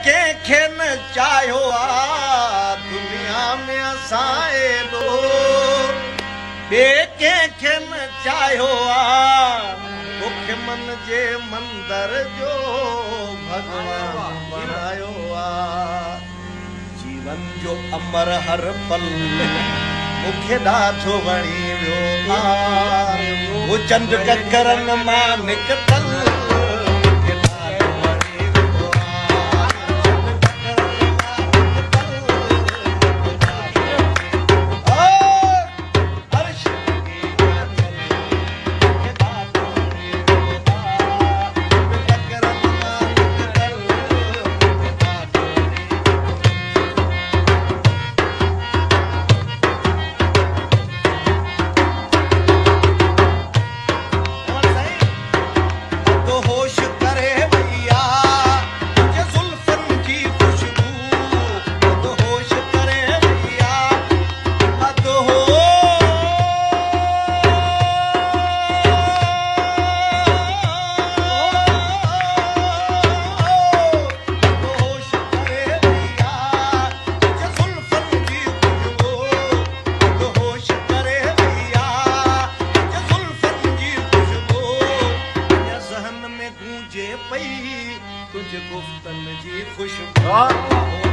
कंहिंखे न चाहियो आहे दुनिया में असां एॾो ॿिए कंहिंखे न चाहियो आहे तोखे मन जे मंदर जो भॻवान बणायो आहे जीवन जो अमर हर पल मूंखे ॾाढो वणी वियो आहे वो चंड ककरनि मां निकितल तुझ गुफ्तन जी खुशबू